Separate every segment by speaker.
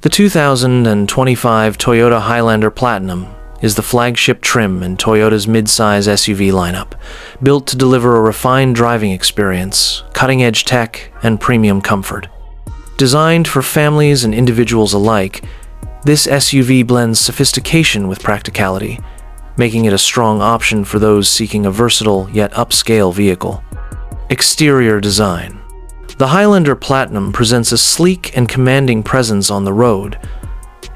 Speaker 1: The 2025 Toyota Highlander Platinum is the flagship trim in Toyota's mid-size SUV lineup, built to deliver a refined driving experience, cutting-edge tech, and premium comfort. Designed for families and individuals alike, this SUV blends sophistication with practicality, making it a strong option for those seeking a versatile yet upscale vehicle. Exterior design. The Highlander Platinum presents a sleek and commanding presence on the road.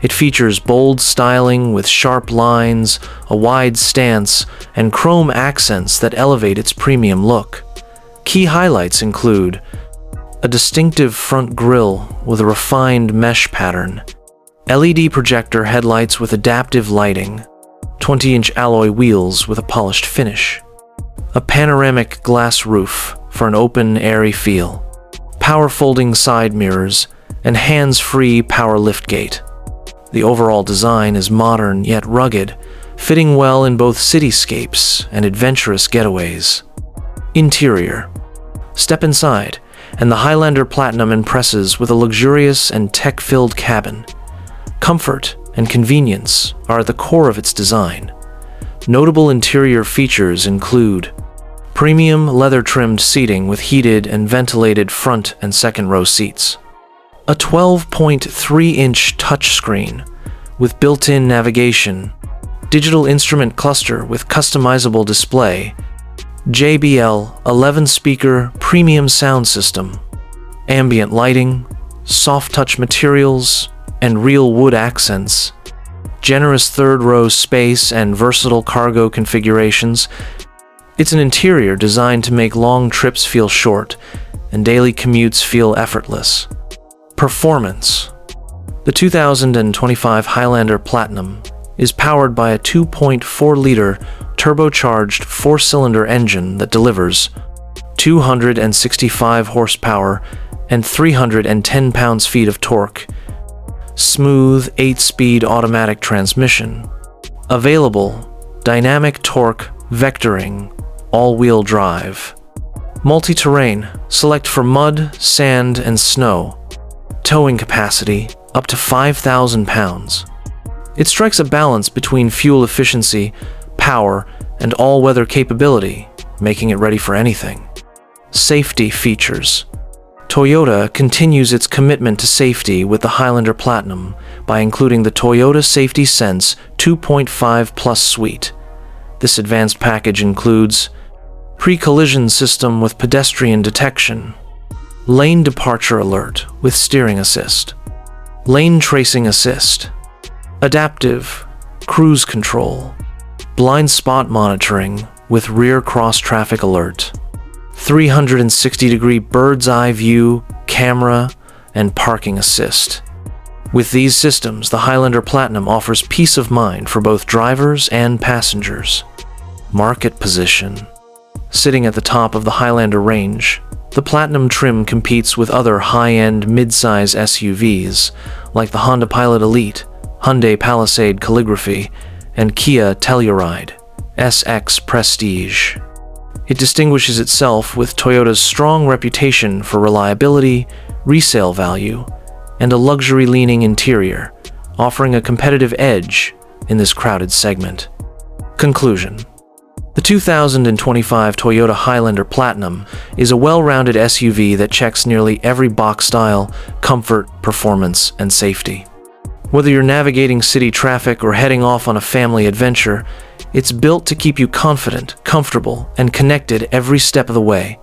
Speaker 1: It features bold styling with sharp lines, a wide stance, and chrome accents that elevate its premium look. Key highlights include a distinctive front grille with a refined mesh pattern, LED projector headlights with adaptive lighting, 20-inch alloy wheels with a polished finish, a panoramic glass roof for an open, airy feel, power folding side mirrors, and hands-free power liftgate. The overall design is modern yet rugged, fitting well in both cityscapes and adventurous getaways. Interior. Step inside, and the Highlander Platinum impresses with a luxurious and tech-filled cabin. Comfort and convenience are at the core of its design. Notable interior features include premium leather-trimmed seating with heated and ventilated front and second-row seats, a 12.3-inch touchscreen with built-in navigation, digital instrument cluster with customizable display, JBL 11-speaker premium sound system, ambient lighting, soft-touch materials, and real wood accents, generous third-row space and versatile cargo configurations. It's an interior designed to make long trips feel short and daily commutes feel effortless. Performance. The 2025 Highlander Platinum is powered by a 2.4-liter turbocharged four-cylinder engine that delivers 265 horsepower and 310 pounds-feet of torque. Smooth 8-speed automatic transmission. Available dynamic torque vectoring all-wheel drive. Multi-terrain, select for mud, sand, and snow. Towing capacity, up to 5,000 pounds. It strikes a balance between fuel efficiency, power, and all-weather capability, making it ready for anything. Safety features. Toyota continues its commitment to safety with the Highlander Platinum by including the Toyota Safety Sense 2.5 Plus suite. This advanced package includes pre-collision system with pedestrian detection, lane departure alert with steering assist, lane tracing assist, adaptive cruise control, blind spot monitoring with rear cross-traffic alert, 360-degree bird's-eye view, camera, and parking assist. With these systems, the Highlander Platinum offers peace of mind for both drivers and passengers. Market position. Sitting at the top of the Highlander range, the Platinum trim competes with other high-end mid-size SUVs like the Honda Pilot Elite, Hyundai Palisade Calligraphy, and Kia Telluride SX Prestige. It distinguishes itself with Toyota's strong reputation for reliability, resale value, and a luxury-leaning interior, offering a competitive edge in this crowded segment. Conclusion. The 2025 Toyota Highlander Platinum is a well-rounded SUV that checks nearly every box: style, comfort, performance, and safety. Whether you're navigating city traffic or heading off on a family adventure, it's built to keep you confident, comfortable, and connected every step of the way.